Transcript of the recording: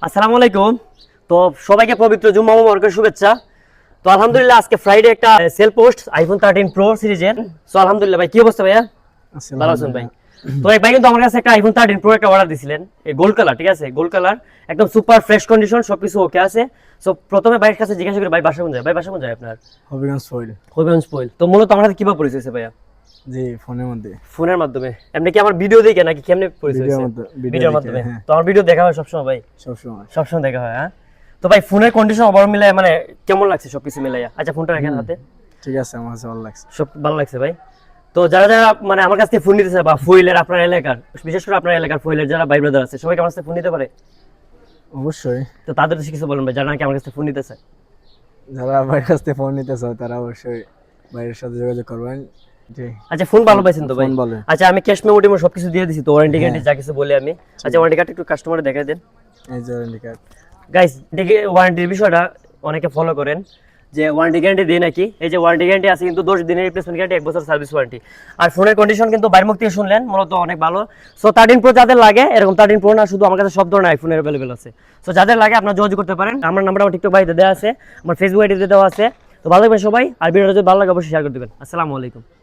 আসসালামু আলাইকুম। তো সবাইকে পবিত্র জুম্মা মুবারকের শুভেচ্ছা। তো আলহামদুলিল্লাহ আজকে ফ্রাইডে একটা সেল পোস্ট আইফোন 13 প্রো সিরিজের। সো আলহামদুলিল্লাহ ভাই, কি অবস্থা ভাইয়া? ভালো আছেন ভাই? তো এক ভাই কিন্তু আমার কাছে একটা আইফোন 13 প্রো একটা অর্ডার দিছিলেন, এই গোল্ড কালার, ঠিক আছে, গোল্ড কালার, একদম সুপার ফ্রেশ কন্ডিশন, সবকিছু ওকে আছে। সো প্রথমে ভাইয়ের কাছে জিজ্ঞাসা করি, ভাই বাসা কোন যায়? ভাই বাসা কোন যায় আপনার? হবিগঞ্জ ফয়েল। হবিগঞ্জ পয়েল। তো মূলত আমার সাথে কিভাবে পরিচয় হয়েছে ভাইয়া? জি, ফোনের মধ্যে। ফোনের মাধ্যমে? এমনি কি আমার ভিডিও দেখে নাকি কেমনে পরিচয় ভিডিওর হয়েছে? মধ্যে, ভিডিওর মাধ্যমে। হ্যাঁ, তো আমার ভিডিও দেখা হয় সবসময় ভাই? সবসময়। সবসময় দেখা হয়। হ্যাঁ, তো ভাই ফোনের কন্ডিশন ওভার মিলায় মানে কেমন লাগছে সবকিছু মিলাইয়া? আচ্ছা ফোনটা রাখেন হাতে। ঠিক আছে, আমার কাছে ভালো লাগছে। সব ভালো লাগছে ভাই। তো যারা যারা মানে আমার কাছ থেকে ফোন নিতেছে বা ফয়েলের আপনার এলাকার, বিশেষ করে আপনার এলাকার ফয়েলের যারা ভাই ব্রাদার আছে, সবাই আমার কাছ থেকে ফোন নিতে পারে? অবশ্যই। তো তাদের কাছে কিছু বলেন ভাই, যারা নাকি আমার কাছ থেকে ফোন নিতেছে। যারা ভাইয়ের কাছ থেকে ফোন নিতে চায় তারা অবশ্যই ভাইয়ের সাথে যোগাযোগ করবেন। জি। আচ্ছা ফোন ভালো পাইছেন তো ভাই? ফোন ভালো। আচ্ছা আমি ক্যাশ মেমো টেমো সবকিছু দিয়ে দিছি তো, ওয়ারেন্টি গ্যারান্টি যা কিছু বলে আমি। আচ্ছা ওয়ারেন্টি কার্ড একটু কাস্টমারে দেখাই দেন এই যে ওয়ারেন্টি কার্ড। গাইস। দেখে ওয়ারেন্টির বিষয়টা অনেকে ফলো করেন যে ওয়ারেন্টি গ্যারান্টি দেয় নাকি। এই যে ওয়ারেন্টি গ্যারান্টি আছে কিন্তু 10 দিনের রিপ্লেসমেন্ট গ্যারান্টি, 1 বছর সার্ভিস ওয়ারেন্টি। আর ফোনের কন্ডিশন কিন্তু বাইরের মুখ থেকে শুনলেন মূলত অনেক ভালো। সো 13 প্রো যাদের লাগে, এরকম 13 প্রো না, শুধু আমার কাছে সব ধরনের আইফোন অ্যাভেলেবেল আছে। সো যাদের লাগে আপনারা যোগাযোগ করতে পারেন। আমার নাম্বারটা আমার টিকটক বাড়িতে দেওয়া আছে, আমার ফেসবুক আইডিতে দেওয়া আছে। তো ভালো থাকবেন সবাই, আর ভিডিওটা যদি ভালো লাগে অবশ্যই শেয়ার করে দেবেন। আসসালামু আলাইকুম।